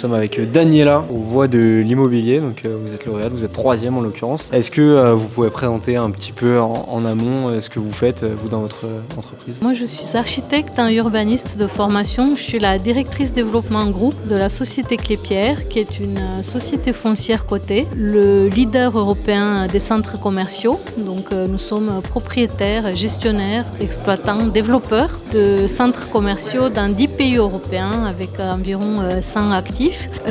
sommes avec Daniela aux Voix de l'immobilier. Donc vous êtes lauréate, vous êtes 3e en l'occurrence. Est-ce que vous pouvez présenter un petit peu en amont ce que vous faites, vous, dans votre entreprise? Moi, je suis architecte et urbaniste de formation. Je suis la directrice développement groupe de la société Clépierre, qui est une société foncière cotée, le leader européen des centres commerciaux. Donc nous sommes propriétaires, gestionnaires, exploitants, développeurs de centres commerciaux dans 10 pays européens avec environ 100 actifs.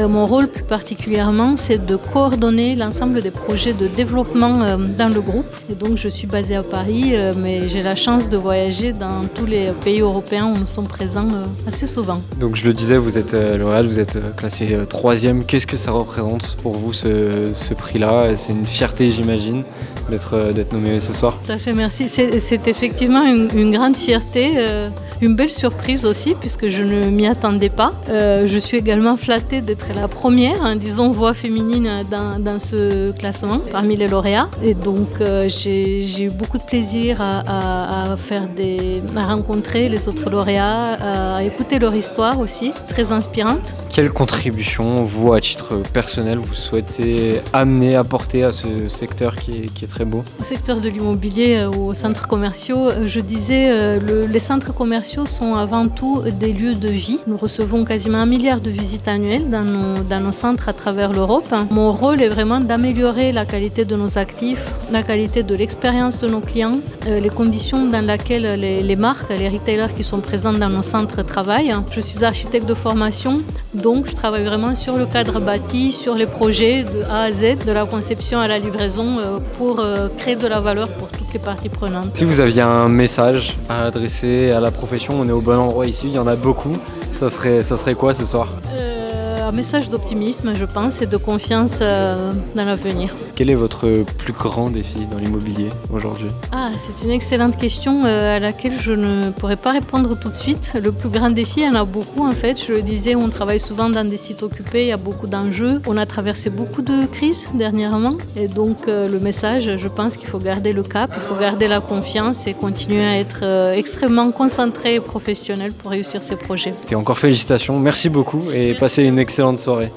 Mon rôle plus particulièrement, c'est de coordonner l'ensemble des projets de développement dans le groupe. Et donc je suis basée à Paris, mais j'ai la chance de voyager dans tous les pays européens où nous sommes présents assez souvent. Donc je le disais, vous êtes lauréate, vous êtes classée 3e. Qu'est-ce que ça représente pour vous ce prix-là? C'est une fierté, j'imagine, d'être nommée ce soir. Tout à fait, merci. C'est effectivement une grande fierté. Une belle surprise aussi, puisque je ne m'y attendais pas. Je suis également flattée d'être la première, disons, voix féminine dans ce classement, parmi les lauréats. Et donc, j'ai eu beaucoup de plaisir à rencontrer les autres lauréats, à écouter leur histoire aussi, très inspirante. Quelle contribution, vous, à titre personnel, vous souhaitez apporter à ce secteur qui est très beau? Au secteur de l'immobilier, aux centres commerciaux, je disais, les centres commerciaux sont avant tout des lieux de vie. Nous recevons quasiment 1 milliard de visites annuelles dans nos centres à travers l'Europe. Mon rôle est vraiment d'améliorer la qualité de nos actifs, la qualité de l'expérience de nos clients, les conditions dans lesquelles les marques, les retailers qui sont présents dans nos centres travaillent. Je suis architecte de formation, donc je travaille vraiment sur le cadre bâti, sur les projets de A à Z, de la conception à la livraison, pour créer de la valeur pour toutes les parties prenantes. Si vous aviez un message à adresser à la profession, on est au bon endroit ici, il y en a beaucoup. Ça serait quoi ce soir? Un message d'optimisme, je pense, et de confiance dans l'avenir. Quel est votre plus grand défi dans l'immobilier aujourd'hui? C'est une excellente question à laquelle je ne pourrais pas répondre tout de suite. Le plus grand défi, il y en a beaucoup en fait. Je le disais, on travaille souvent dans des sites occupés, il y a beaucoup d'enjeux. On a traversé beaucoup de crises dernièrement. Et donc le message, je pense qu'il faut garder le cap, il faut garder la confiance et continuer à être extrêmement concentré et professionnel pour réussir ces projets. Et encore félicitations, merci beaucoup et passez une excellente soirée.